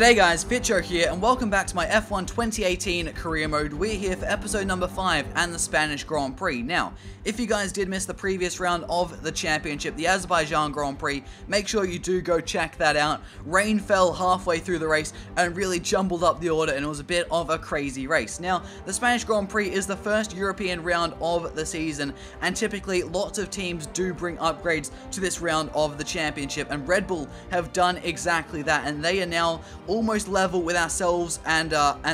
G'day guys, Fitcho here, and welcome back to my F1 2018 Career Mode. We're here for episode number 5 and the Spanish Grand Prix. Now, if you guys did miss the previous round of the championship, the Azerbaijan Grand Prix, make sure you do go check that out. Rain fell halfway through the race and really jumbled up the order, and it was a bit of a crazy race. Now, the Spanish Grand Prix is the first European round of the season, and typically lots of teams do bring upgrades to this round of the championship, and Red Bull have done exactly that, and they are now almost level with ourselves and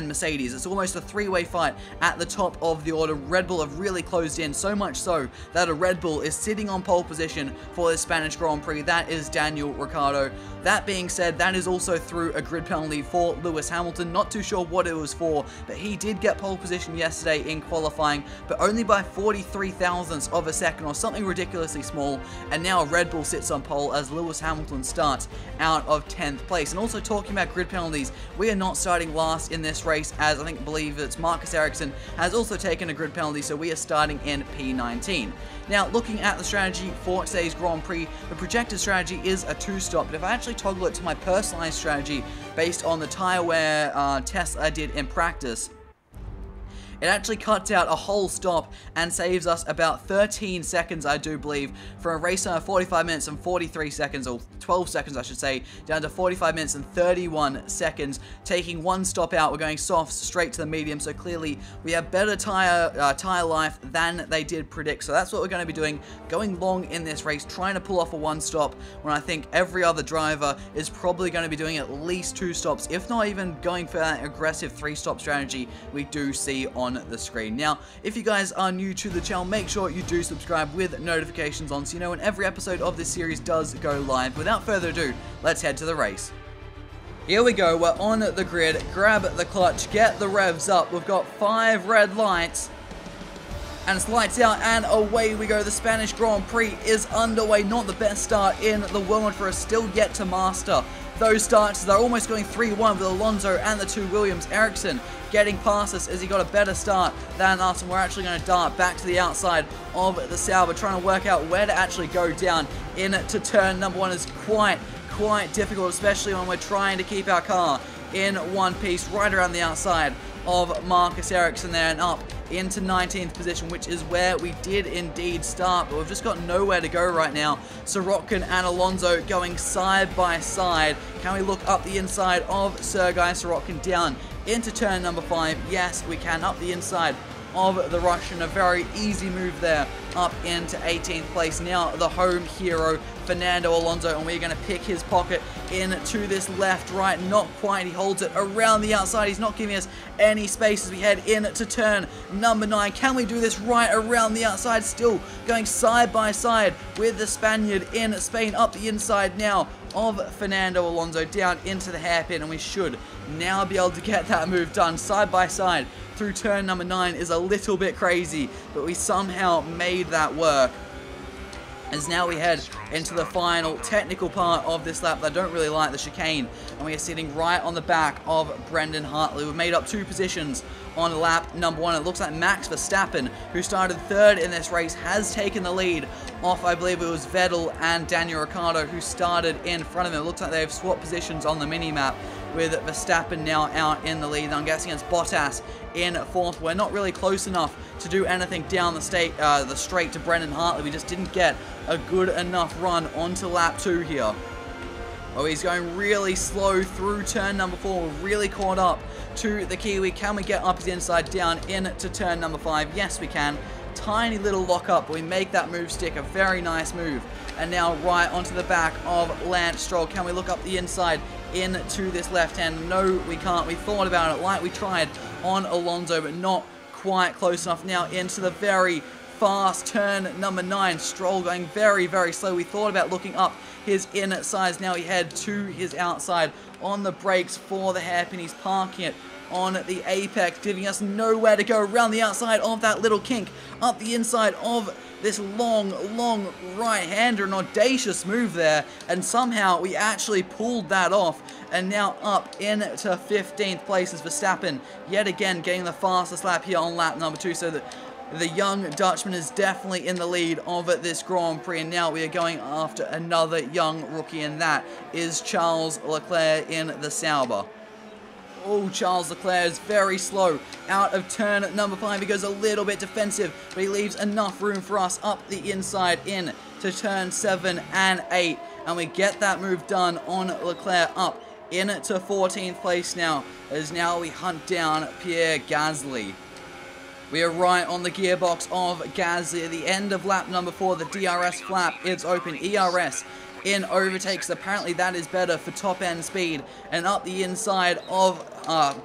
Mercedes. It's almost a three-way fight at the top of the order. Red Bull have really closed in, so much so that a Red Bull is sitting on pole position for the Spanish Grand Prix. That is Daniel Ricciardo. That being said, that is also through a grid penalty for Lewis Hamilton. Not too sure what it was for, but he did get pole position yesterday in qualifying, but only by 43 thousandths of a second or something ridiculously small, and now Red Bull sits on pole as Lewis Hamilton starts out of 10th place. And also talking about grid penalties, we are not starting last in this race, as I believe it's Marcus Ericsson has also taken a grid penalty, so we are starting in P19. Now, looking at the strategy for today's Grand Prix, the projected strategy is a two-stop, but if I actually toggle it to my personalized strategy based on the tire wear test I did in practice, it actually cuts out a whole stop and saves us about 13 seconds, I do believe, for a race time of 45 minutes and 43 seconds, or 12 seconds I should say, down to 45 minutes and 31 seconds. Taking one stop out, we're going soft straight to the medium, so clearly we have better tire life than they did predict. So that's what we're going to be doing, going long in this race, trying to pull off a one stop, when I think every other driver is probably going to be doing at least two stops, if not even going for that aggressive three-stop strategy we do see on the screen. Now, if you guys are new to the channel, make sure you do subscribe with notifications on so you know when every episode of this series does go live. Without further ado, let's head to the race. Here we go, we're on the grid. Grab the clutch, get the revs up. We've got 5 red lights, and it's lights out, and away we go. The Spanish Grand Prix is underway. Not the best start in the world for us, still yet to master those starts. They're almost going 3-1 with Alonso and the 2 Williams. Ericsson getting past us as he got a better start than us, and we're actually going to dart back to the outside of the Sauber, trying to work out where to actually go down into turn number 1 is quite difficult, especially when we're trying to keep our car in one piece right around the outside of Marcus Ericsson there, and up into 19th position, which is where we did indeed start, but we've just got nowhere to go right now. Sorokin and Alonso going side by side. Can we look up the inside of Sergei Sorokin down into turn number 5? Yes, we can, up the inside of the Russian. A very easy move there, up into 18th place. Now the home hero, Fernando Alonso, and we're going to pick his pocket into this left, right, not quite. He holds it around the outside. He's not giving us any space as we head into turn number 9. Can we do this right around the outside? Still going side by side with the Spaniard in Spain, up the inside now of Fernando Alonso down into the hairpin, and we should now be able to get that move done. Side by side through turn number 9 is a little bit crazy, but we somehow made that work. As now we head into the final technical part of this lap. I don't really like the chicane, and we are sitting right on the back of Brendan Hartley. We've made up 2 positions on lap number 1. It looks like Max Verstappen, who started 3rd in this race, has taken the lead off, I believe it was Vettel and Daniel Ricciardo, who started in front of him. It looks like they've swapped positions on the mini-map, with Verstappen now out in the lead. I'm guessing it's Bottas in 4th. We're not really close enough to do anything down the straight to Brendan Hartley. We just didn't get a good enough run onto lap 2 here. Oh, he's going really slow through turn number 4. We're really caught up to the Kiwi. Can we get up his inside down into turn number 5? Yes, we can. Tiny little lock up, but we make that move stick. A very nice move. And now right onto the back of Lance Stroll. Can we look up the inside into this left hand? No, we can't. We thought about it like we tried on Alonso, but not quite close enough. Now into the very fast turn number 9. Stroll going very slow. We thought about looking up his inside. Now he head to his outside on the brakes for the hairpin. He's parking it on the apex, giving us nowhere to go around the outside of that little kink, up the inside of this long right-hander. An audacious move there, and somehow we actually pulled that off, and now up into 15th place is Verstappen, yet again getting the fastest lap here on lap number 2, so that the young Dutchman is definitely in the lead of this Grand Prix, and now we are going after another young rookie, and that is Charles Leclerc in the Sauber. Oh, Charles Leclerc is very slow out of turn number 5. He goes a little bit defensive, but he leaves enough room for us up the inside in to turn 7 and 8. And we get that move done on Leclerc up into 14th place now, as now we hunt down Pierre Gasly. We are right on the gearbox of Gasly at the end of lap number 4. The DRS flap is open. ERS in overtakes. Apparently that is better for top end speed. And up the inside of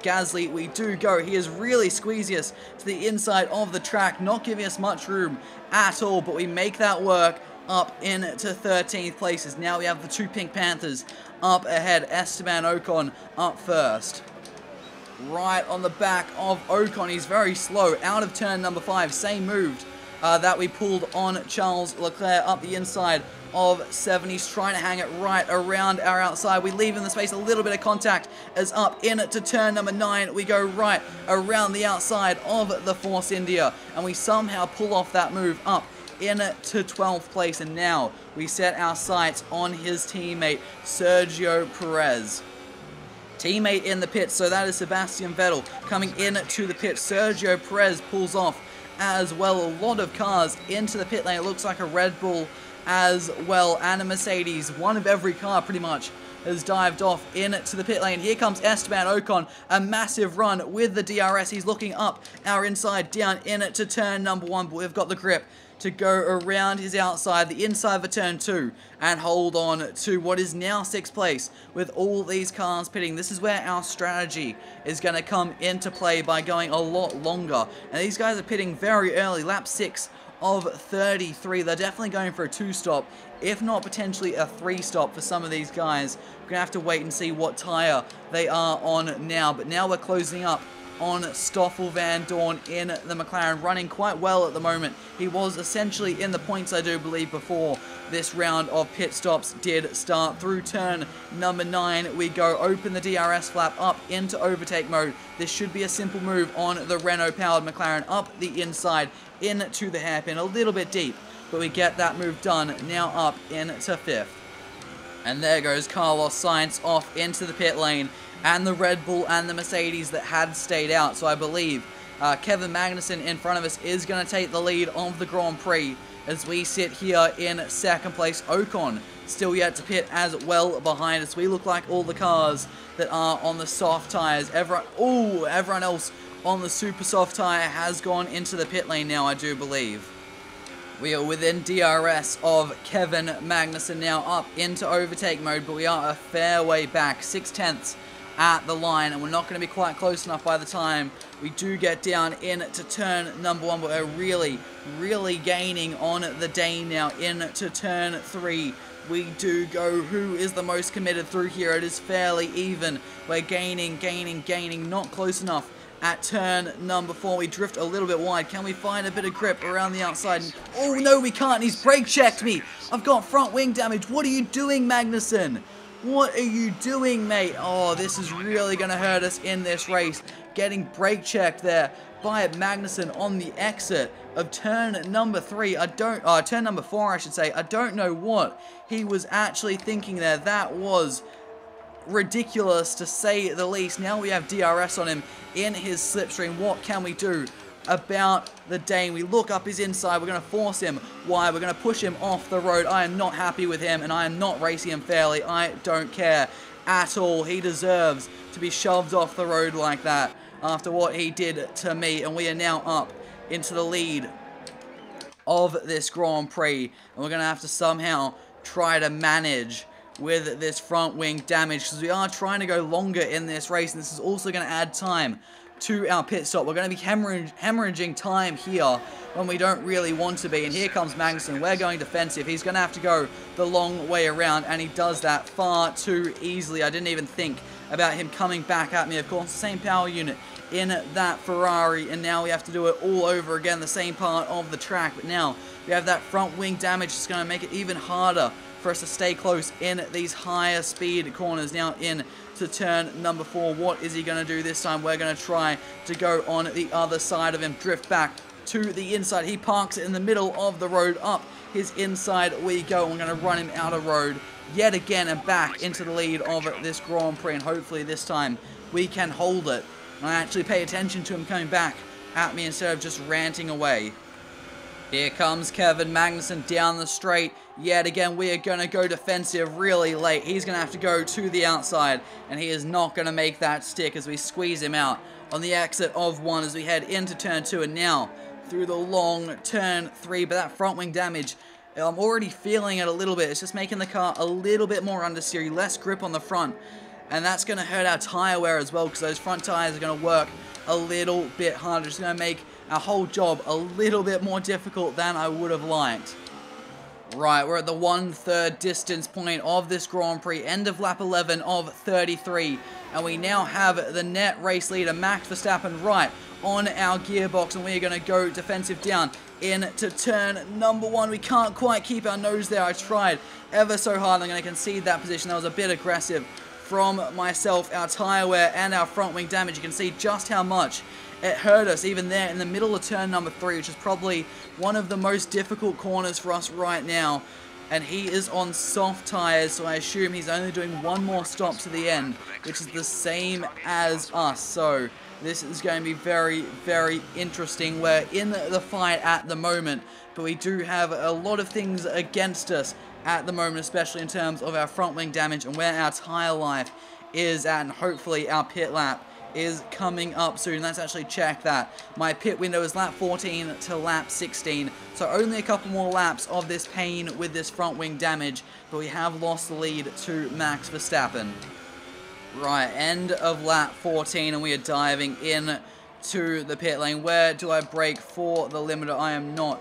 Gasly we do go. He is really squeezing us to the inside of the track, not giving us much room at all, but we make that work up into 13th places. Now we have the 2 Pink Panthers up ahead. Esteban Ocon up first. Right on the back of Ocon. He's very slow out of turn number 5. Same move that we pulled on Charles Leclerc up the inside of 7. He's trying to hang it right around our outside. We leave in the space a little bit of contact as up into turn number 9. We go right around the outside of the Force India, and we somehow pull off that move up into 12th place. And now we set our sights on his teammate Sergio Perez. Teammate in the pits, so that is Sebastian Vettel coming into the pit. Sergio Perez pulls off as well. A lot of cars into the pit lane. It looks like a Red Bull as well and a Mercedes. One of every car pretty much has dived off into the pit lane. Here comes Esteban Ocon, a massive run with the DRS. He's looking up our inside down into turn number 1, but we've got the grip to go around his outside, the inside for turn 2, and hold on to what is now 6th place with all these cars pitting. This is where our strategy is going to come into play by going a lot longer. And these guys are pitting very early, lap 6 of 33. They're definitely going for a 2-stop, if not potentially a 3-stop for some of these guys. We're going to have to wait and see what tire they are on now. But now we're closing up on Stoffel Van Dorn in the McLaren, running quite well at the moment. He was essentially in the points, I do believe, before this round of pit stops did start. Through turn number 9 we go. Open the DRS flap up into overtake mode. This should be a simple move on the Renault-powered McLaren. Up the inside into the hairpin, a little bit deep, but we get that move done. Now up into 5th. And there goes Carlos Sainz off into the pit lane, and the Red Bull and the Mercedes that had stayed out. So I believe Kevin Magnussen in front of us is going to take the lead of the Grand Prix as we sit here in 2nd place. Ocon still yet to pit as well behind us. We look like all the cars that are on the soft tires. Everyone else on the super soft tire has gone into the pit lane now, I do believe. We are within DRS of Kevin Magnussen now, up into overtake mode, but we are a fair way back, 6/10 at the line, and we're not going to be quite close enough by the time we do get down into turn number 1, but we're really gaining on the day now. Into turn 3 we do go. Who is the most committed through here? It is fairly even. We're gaining, not close enough at turn number 4. We drift a little bit wide. Can we find a bit of grip around the outside? Oh no, we can't. He's brake checked me. I've got front wing damage. What are you doing, Magnussen? What are you doing, mate? Oh, this is really going to hurt us in this race. Getting brake checked there by Magnussen on the exit of turn number 3. Turn number 4, I should say. I don't know what he was actually thinking there. That was ridiculous, to say the least. Now we have DRS on him in his slipstream. What can we do about the Dane? We look up his inside. We're going to force him wide. We're going to push him off the road. I am not happy with him, and I am not racing him fairly. I don't care at all. He deserves to be shoved off the road like that after what he did to me. And we are now up into the lead of this Grand Prix, and we're going to have to somehow try to manage with this front wing damage, because we are trying to go longer in this race, and this is also going to add time to our pit stop. We're going to be hemorrhaging time here when we don't really want to be. And here comes Magnussen. We're going defensive. He's going to have to go the long way around, and he does that far too easily. I didn't even think about him coming back at me. Of course, the same power unit in that Ferrari, and now we have to do it all over again, the same part of the track. But now we have that front wing damage. It's going to make it even harder for us to stay close in these higher speed corners. Now in to turn number 4. What is he going to do this time? We're going to try to go on the other side of him, drift back to the inside. He parks it in the middle of the road. Up his inside we go. We're going to run him out of road yet again and back into the lead of this Grand Prix, and hopefully this time we can hold it. And I actually pay attention to him coming back at me instead of just ranting away. Here comes Kevin Magnussen down the straight. Yet again, we are going to go defensive really late. He's going to have to go to the outside, and he is not going to make that stick as we squeeze him out on the exit of 1 as we head into turn 2, and now through the long turn 3. But that front wing damage, I'm already feeling it a little bit. It's just making the car a little bit more understeery, less grip on the front, and that's going to hurt our tire wear as well, because those front tires are going to work a little bit harder. It's going to make our whole job a little bit more difficult than I would have liked. Right, we're at the 1/3 distance point of this Grand Prix, end of lap 11 of 33, and we now have the net race leader, Max Verstappen, right on our gearbox, and we are going to go defensive down into turn number 1. We can't quite keep our nose there. I tried ever so hard. I'm going to concede that position. That was a bit aggressive from myself. Our tire wear and our front wing damage, you can see just how much it hurt us even there in the middle of turn number 3, which is probably one of the most difficult corners for us right now. And he is on soft tires, so I assume he's only doing one more stop to the end, which is the same as us. So this is going to be very, very interesting. We're in the fight at the moment, but we do have a lot of things against us at the moment, especially in terms of our front wing damage and where our tire life is at, and hopefully our pit lap is coming up soon. Let's actually check that. My pit window is lap 14 to lap 16, so only a couple more laps of this pain with this front wing damage, but we have lost the lead to Max Verstappen. Right, end of lap 14, and we are diving in to the pit lane. Where do I brake for the limiter? I am not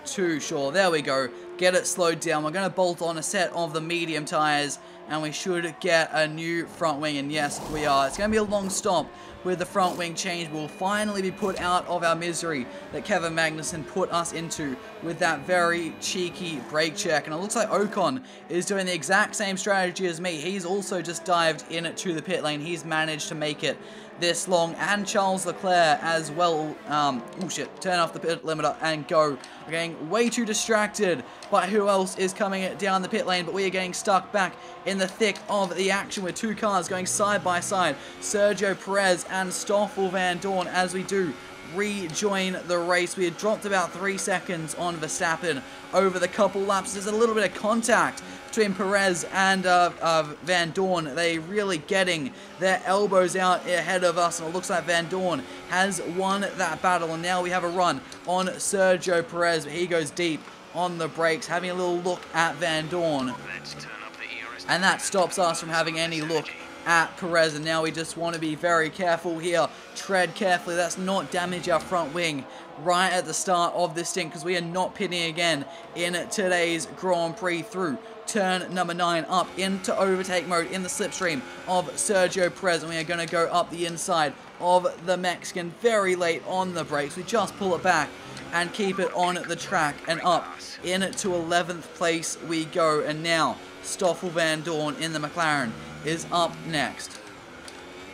too sure. There we go. Get it slowed down. We're going to bolt on a set of the medium tires, and we should get a new front wing, and yes, we are. It's going to be a long stop with the front wing change. We'll finally be put out of our misery that Kevin Magnussen put us into with that very cheeky brake check. And it looks like Ocon is doing the exact same strategy as me. He's also just dived in to the pit lane. He's managed to make it this long, and Charles Leclerc as well. Oh shit, turn off the pit limiter and go. We're getting way too distracted by who else is coming down the pit lane, but we are getting stuck back in the thick of the action with two cars going side by side, Sergio Perez and Stoffel Van Dorn, as we do rejoin the race. We had dropped about 3 seconds on Verstappen over the couple laps. There's a little bit of contact between Perez and Van Dorn. They really getting their elbows out ahead of us, and it looks like Van Dorn has won that battle, and now we have a run on Sergio Perez, but he goes deep on the brakes, having a little look at Van Dorn, and that stops us from having any look at Perez. And now we just want to be very careful here, tread carefully, let's not damage our front wing right at the start of this stint, because we are not pitting again in today's Grand Prix through turn number 9 up into overtake mode in the slipstream of Sergio Perez, and we are going to go up the inside of the Mexican very late on the brakes. We just pull it back and keep it on the track, and up into 11th place we go. And now Stoffel Van Dorn in the McLaren is up next,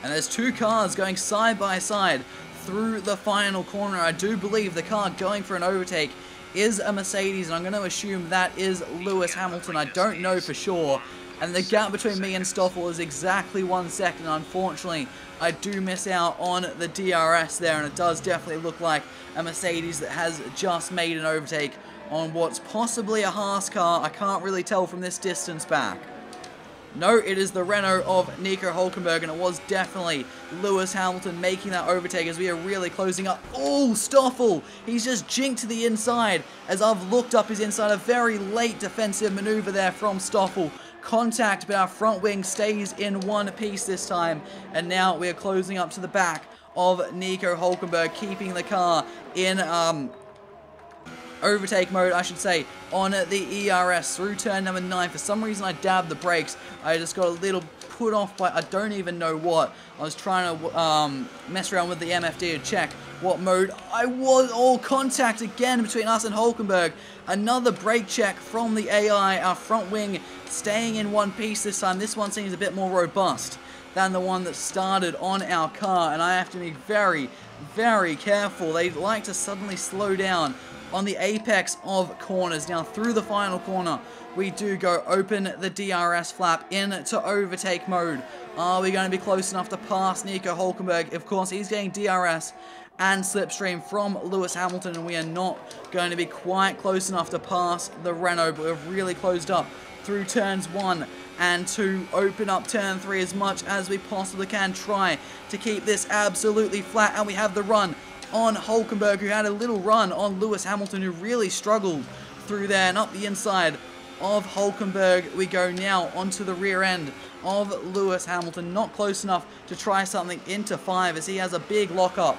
and there's two cars going side by side through the final corner. I do believe the car going for an overtake is a Mercedes, and I'm going to assume that is Lewis Hamilton. I don't know for sure, and the gap between me and Stoffel is exactly 1 second. Unfortunately, I do miss out on the DRS there, and it does definitely look like a Mercedes that has just made an overtake on what's possibly a Haas car. I can't really tell from this distance back. No, it is the Renault of Nico Hülkenberg, and it was definitely Lewis Hamilton making that overtake as we are really closing up. Oh, Stoffel! He's just jinked to the inside as I've looked up his inside. A very late defensive maneuver there from Stoffel. Contact, but our front wing stays in one piece this time, and now we are closing up to the back of Nico Hülkenberg, keeping the car in overtake mode, I should say, on the ERS through turn number 9. For some reason, I dabbed the brakes. I just got a little put off by, I don't even know what. I was trying to mess around with the MFD to check what mode I was. All contact again between us and Hülkenberg. Another brake check from the AI. Our front wing staying in one piece this time. This one seems a bit more robust than the one that started on our car, and I have to be very, very careful. They like to suddenly slow down on the apex of corners. Now through the final corner, we do go open the DRS flap into overtake mode. Are we going to be close enough to pass Nico Hülkenberg? Of course, he's getting DRS and slipstream from Lewis Hamilton, and we are not going to be quite close enough to pass the Renault, but we've really closed up through turns 1 and 2. Open up turn 3 as much as we possibly can. Try to keep this absolutely flat, and we have the run on Hülkenberg, who had a little run on Lewis Hamilton, who really struggled through there. And up the inside of Hülkenberg we go now onto the rear end of Lewis Hamilton. Not close enough to try something into 5 as he has a big lockup,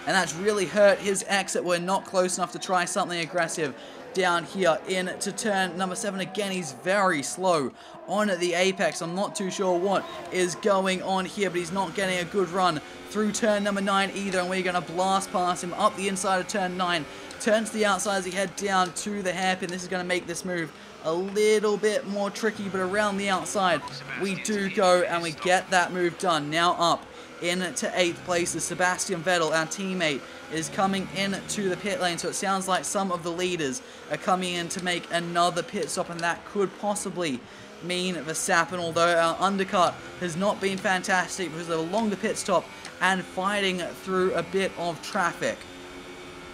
and that's really hurt his exit. We're not close enough to try something aggressive down here into turn number 7. Again, he's very slow on the apex. I'm not too sure what is going on here, but he's not getting a good run through turn number 9 either, and we're going to blast past him up the inside of turn 9. Turn to the outside as he head down to the hairpin. This is going to make this move a little bit more tricky, but around the outside we do go, and we get that move done. Now up into 8th place as Sebastian Vettel, our teammate, is coming into the pit lane. So it sounds like some of the leaders are coming in to make another pit stop, and that could possibly mean Verstappen, although our undercut has not been fantastic because of a longer pit stop and fighting through a bit of traffic.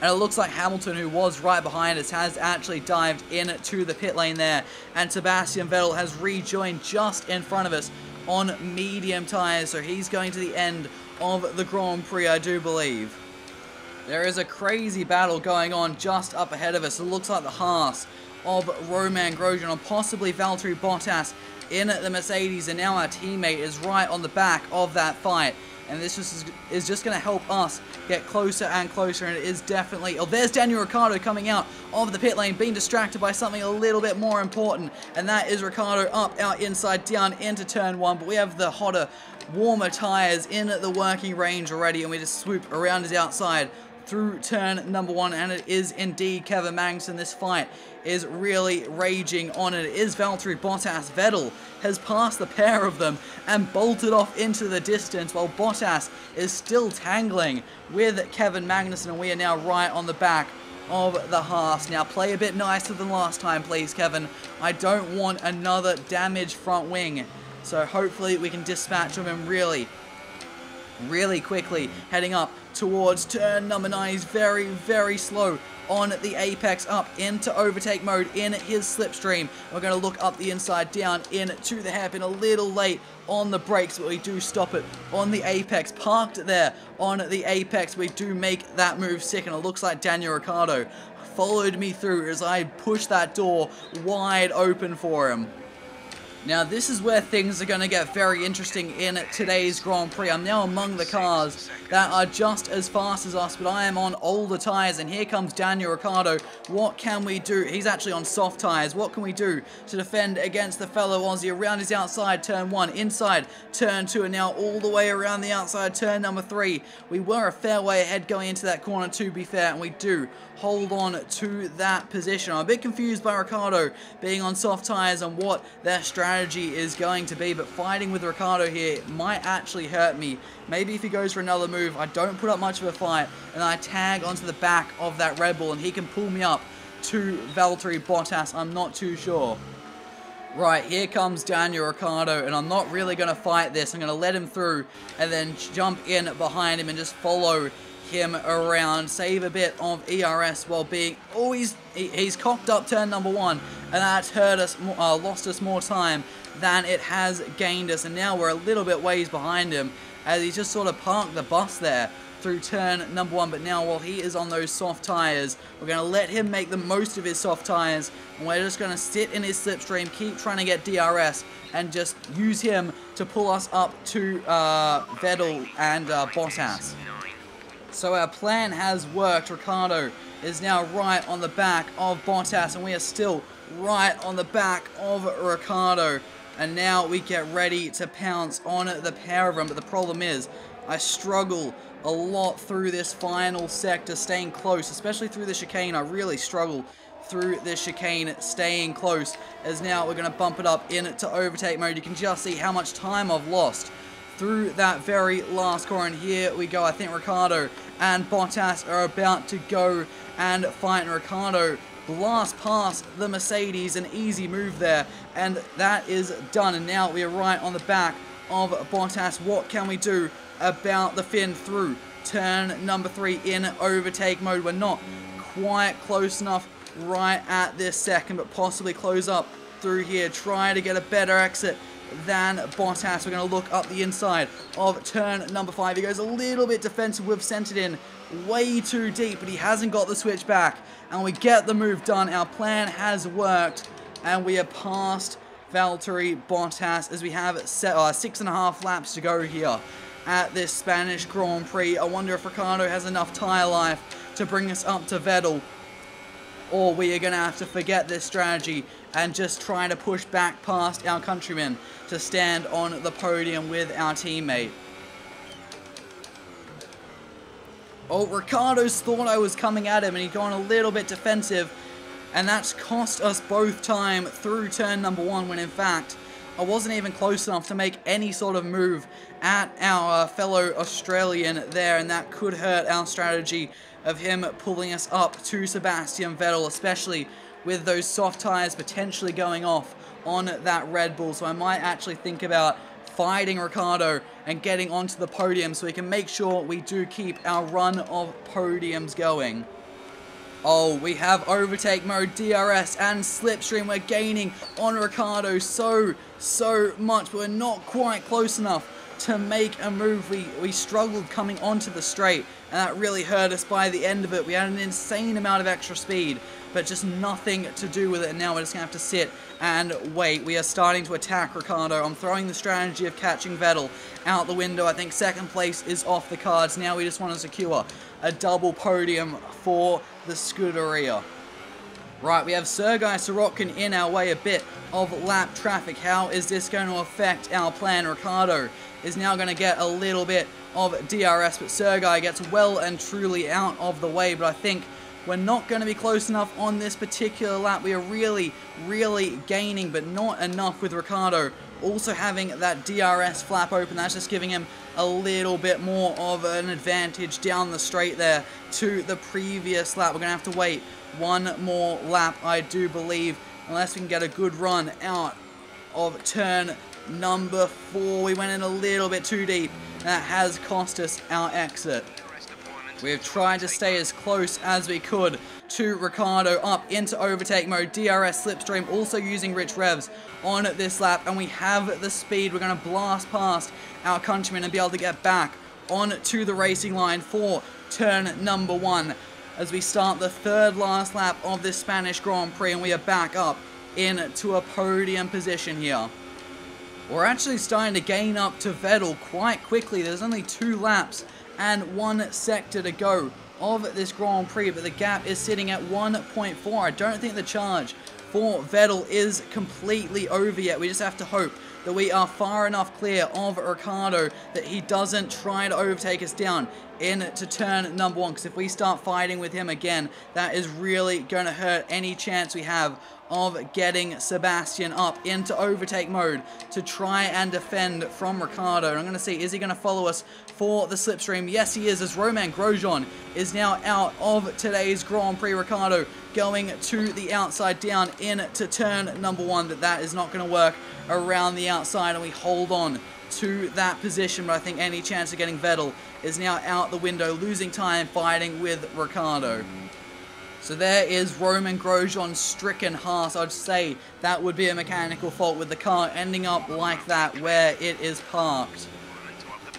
And it looks like Hamilton, who was right behind us, has actually dived into the pit lane there, and Sebastian Vettel has rejoined just in front of us on medium tyres, so he's going to the end of the Grand Prix, I do believe. There is a crazy battle going on just up ahead of us. It looks like the Haas of Romain Grosjean and possibly Valtteri Bottas in the Mercedes, and now our teammate is right on the back of that fight. And this is just going to help us get closer and closer, and it is definitely... Oh, there's Daniel Ricciardo coming out of the pit lane, being distracted by something a little bit more important, and that is Ricciardo up, out, inside, down into turn 1. But we have the hotter, warmer tyres in the working range already, and we just swoop around his outside through turn number 1, and it is indeed Kevin Magnussen. This fight is really raging on, and it is Valtteri Bottas. Vettel has passed the pair of them and bolted off into the distance, while Bottas is still tangling with Kevin Magnussen, and we are now right on the back of the Haas. Now play a bit nicer than last time, please, Kevin. I don't want another damaged front wing, so hopefully we can dispatch him really quickly. Heading up towards turn number 9. He's very, very slow on the apex, up into overtake mode in his slipstream. We're going to look up the inside, down into the hairpin. A little late on the brakes, but we do stop it on the apex. Parked there on the apex, we do make that move sick, and it looks like Daniel Ricciardo followed me through as I pushed that door wide open for him. Now this is where things are going to get very interesting in today's Grand Prix. I'm now among the cars that are just as fast as us, but I am on older tyres, and here comes Daniel Ricciardo. What can we do? He's actually on soft tyres. What can we do to defend against the fellow Aussie? Around his outside, turn 1, inside turn 2, and now all the way around the outside, turn number 3. We were a fair way ahead going into that corner, to be fair, and we do hold on to that position. I'm a bit confused by Ricciardo being on soft tyres and what their strategy is going to be, but fighting with Ricciardo here might actually hurt me. Maybe if he goes for another move, I don't put up much of a fight, and I tag onto the back of that Red Bull, and he can pull me up to Valtteri Bottas. I'm not too sure. Right, here comes Daniel Ricciardo, and I'm not really going to fight this. I'm going to let him through and then jump in behind him and just follow him around, save a bit of ERS while being... Oh, he's cocked up turn number 1, and that's hurt us, lost us more time than it has gained us, and now we're a little bit ways behind him as he just sort of parked the bus there through turn number 1. But now while he is on those soft tyres, we're going to let him make the most of his soft tyres, and we're just going to sit in his slipstream, keep trying to get DRS, and just use him to pull us up to Vettel and Bottas. So our plan has worked. Ricciardo is now right on the back of Bottas, and we are still right on the back of Ricciardo. And now we get ready to pounce on the pair of them. But the problem is, I struggle a lot through this final sector, staying close, especially through the chicane. I really struggle through this chicane, staying close, as now we're going to bump it up into overtake mode. You can just see how much time I've lost through that very last corner, and here we go. I think Ricciardo and Bottas are about to go and fighting Ricciardo. Blast past the Mercedes, an easy move there, and that is done. And now we are right on the back of Bottas. What can we do about the Finn through turn number 3 in overtake mode? We're not quite close enough right at this second, but possibly close up through here. Try to get a better exit than Bottas. We're going to look up the inside of turn number 5. He goes a little bit defensive. We've sent it in way too deep, but he hasn't got the switch back, and we get the move done. Our plan has worked, and we are past Valtteri Bottas as we have 6.5 laps to go here at this Spanish Grand Prix. I wonder if Ricciardo has enough tyre life to bring us up to Vettel, or we are going to have to forget this strategy and just try to push back past our countryman to stand on the podium with our teammate. Oh, Ricciardo's thought I was coming at him, and he'd gone a little bit defensive, and that's cost us both time through turn number 1, when in fact I wasn't even close enough to make any sort of move at our fellow Australian there, and that could hurt our strategy of him pulling us up to Sebastian Vettel, especially with those soft tyres potentially going off on that Red Bull. So I might actually think about fighting Ricciardo and getting onto the podium so we can make sure we do keep our run of podiums going. Oh, we have overtake mode, DRS, and slipstream. We're gaining on Ricciardo so much, but we're not quite close enough to make a move. We struggled coming onto the straight, and that really hurt us by the end of it. We had an insane amount of extra speed, but just nothing to do with it, and now we're just going to have to sit and wait. We are starting to attack Ricciardo. I'm throwing the strategy of catching Vettel out the window. I think second place is off the cards. Now we just want to secure a double podium for the Scuderia. Right, we have Sergei Sorokin in our way, a bit of lap traffic. How is this going to affect our plan? Ricciardo is now going to get a little bit of DRS, but Sergei gets well and truly out of the way. But I think we're not going to be close enough on this particular lap. We are really gaining, but not enough with Ricciardo also having that DRS flap open. That's just giving him a little bit more of an advantage down the straight there to the previous lap. We're going to have to wait one more lap, I do believe, unless we can get a good run out of turn number 4. We went in a little bit too deep, and that has cost us our exit. We have tried to stay as close as we could to Ricciardo up into overtake mode. DRS slipstream, also using rich revs on this lap, and we have the speed. We're going to blast past our countryman and be able to get back onto the racing line for turn number 1 as we start the third last lap of this Spanish Grand Prix, and we are back up into a podium position here. We're actually starting to gain up to Vettel quite quickly. There's only 2 laps and 1 sector to go of this Grand Prix, but the gap is sitting at 1.4. I don't think the charge for Vettel is completely over yet. We just have to hope that we are far enough clear of Ricciardo that he doesn't try to overtake us down into turn number 1, because if we start fighting with him again, that is really going to hurt any chance we have of getting Sebastian up into overtake mode to try and defend from Ricciardo. And I'm going to see, is he going to follow us for the slipstream? Yes, he is, as Romain Grosjean is now out of today's Grand Prix. Ricciardo going to the outside down into turn number 1, but that is not going to work around the outside, and we hold on to that position. But I think any chance of getting Vettel is now out the window, losing time fighting with Ricciardo. So there is Romain Grosjean's stricken Haas. I'd say that would be a mechanical fault with the car ending up like that where it is parked.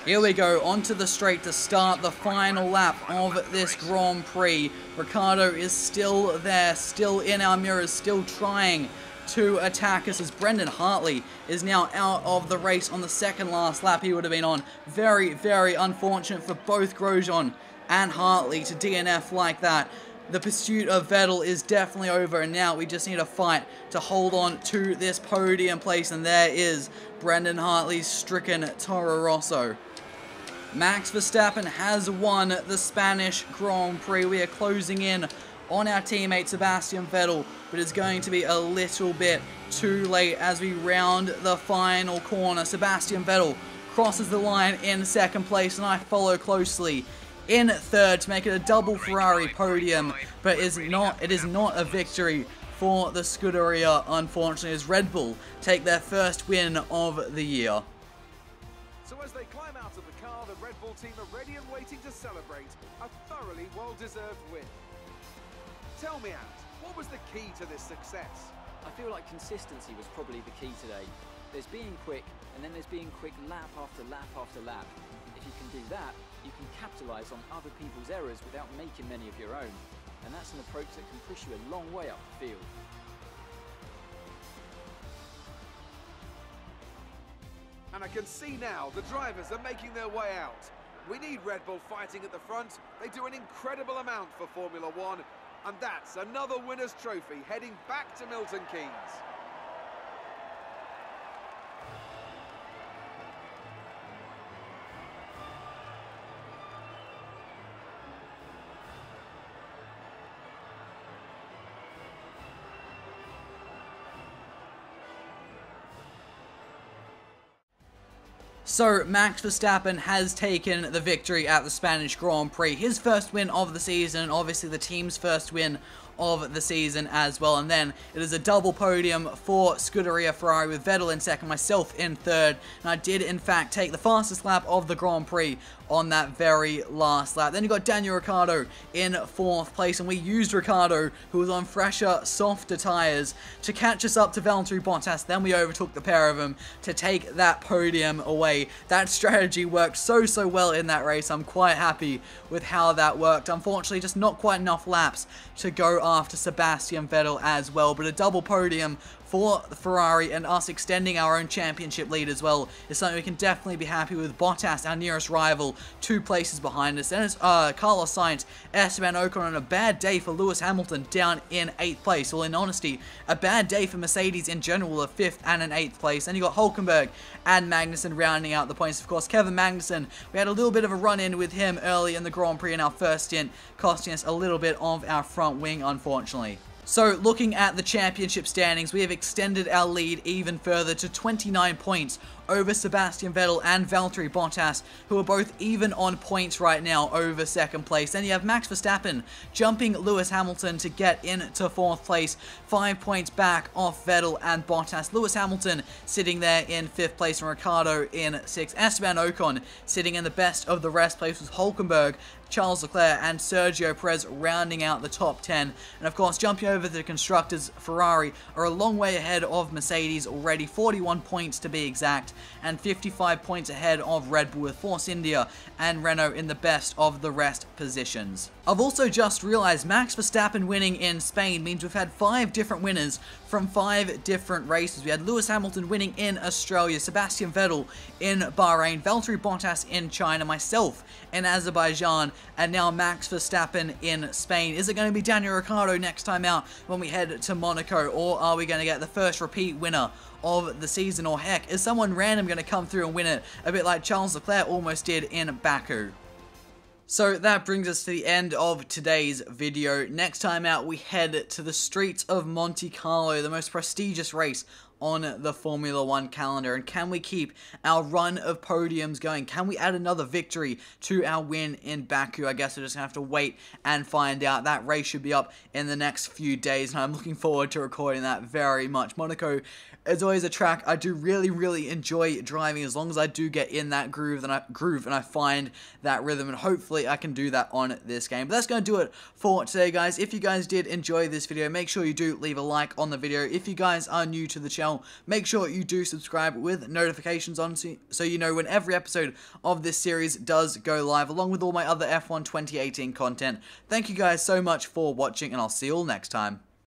Here we go, onto the straight to start the final lap of this Grand Prix. Ricciardo is still there, still in our mirrors, still trying to attack us, as Brendan Hartley is now out of the race on the second last lap he would have been on. Very unfortunate for both Grosjean and Hartley to DNF like that. The pursuit of Vettel is definitely over, and now we just need a fight to hold on to this podium place, and there is Brendan Hartley's stricken Toro Rosso. Max Verstappen has won the Spanish Grand Prix. We are closing in on our teammate Sebastian Vettel, but it's going to be a little bit too late as we round the final corner. Sebastian Vettel crosses the line in second place, and I follow closely in third to make it a double Ferrari podium, but it is not a victory for the Scuderia, unfortunately, as Red Bull take their first win of the year. So as they climb out of the car, the Red Bull team are ready and waiting to celebrate a thoroughly well-deserved win. Tell me, Ant, what was the key to this success? I feel like consistency was probably the key today. There's being quick, and then there's being quick lap after lap after lap. If you can do that, you can capitalise on other people's errors without making many of your own. And that's an approach that can push you a long way up the field. And I can see now the drivers are making their way out. We need Red Bull fighting at the front. They do an incredible amount for Formula One. And that's another winner's trophy heading back to Milton Keynes. So, Max Verstappen has taken the victory at the Spanish Grand Prix. His first win of the season, obviously the team's first win of the season as well. And then it is a double podium for Scuderia Ferrari with Vettel in second, myself in third. And I did, in fact, take the fastest lap of the Grand Prix on that very last lap. Then you got Daniel Ricciardo in fourth place, and we used Ricciardo, who was on fresher, softer tyres, to catch us up to Valtteri Bottas. Then we overtook the pair of them to take that podium away. That strategy worked so well in that race. I'm quite happy with how that worked. Unfortunately, just not quite enough laps to go after Sebastian Vettel as well, but a double podium for Ferrari and us extending our own championship lead as well is something we can definitely be happy with. Bottas, our nearest rival, 2 places behind us. Then it's Carlos Sainz, Esteban Ocon, and a bad day for Lewis Hamilton down in 8th place. Well, in honesty, a bad day for Mercedes in general, a 5th and an 8th place. Then you got Hülkenberg and Magnussen rounding out the points. Of course, Kevin Magnussen, we had a little bit of a run-in with him early in the Grand Prix in our first stint, costing us a little bit of our front wing, unfortunately. So, looking at the championship standings, we have extended our lead even further to 29 points over Sebastian Vettel and Valtteri Bottas, who are both even on points right now over second place. Then you have Max Verstappen jumping Lewis Hamilton to get into 4th place, 5 points back off Vettel and Bottas. Lewis Hamilton sitting there in 5th place and Ricciardo in 6th. Esteban Ocon sitting in the best of the rest place with Hülkenberg, Charles Leclerc and Sergio Perez rounding out the top 10. And of course, jumping over the constructors, Ferrari are a long way ahead of Mercedes already, 41 points to be exact, and 55 points ahead of Red Bull with Force India and Renault in the best of the rest positions. I've also just realized Max Verstappen winning in Spain means we've had 5 different winners from 5 different races. We had Lewis Hamilton winning in Australia, Sebastian Vettel in Bahrain, Valtteri Bottas in China, myself in Azerbaijan, and now Max Verstappen in Spain. Is it going to be Daniel Ricciardo next time out when we head to Monaco, or are we going to get the first repeat winner of the season, or heck, is someone random going to come through and win it, a bit like Charles Leclerc almost did in Baku? So that brings us to the end of today's video. Next time out, we head to the streets of Monte Carlo, the most prestigious race on the Formula One calendar. And can we keep our run of podiums going? Can we add another victory to our win in Baku? I guess we're just going to have to wait and find out. That race should be up in the next few days, and I'm looking forward to recording that very much. Monaco is always a track I do really enjoy driving, as long as I do get in that groove and I find that rhythm, and hopefully I can do that on this game. But that's going to do it for today, guys. If you guys did enjoy this video, make sure you do leave a like on the video. If you guys are new to the channel, make sure you do subscribe with notifications on so you know when every episode of this series does go live, along with all my other F1 2018 content. Thank you guys so much for watching, and I'll see you all next time.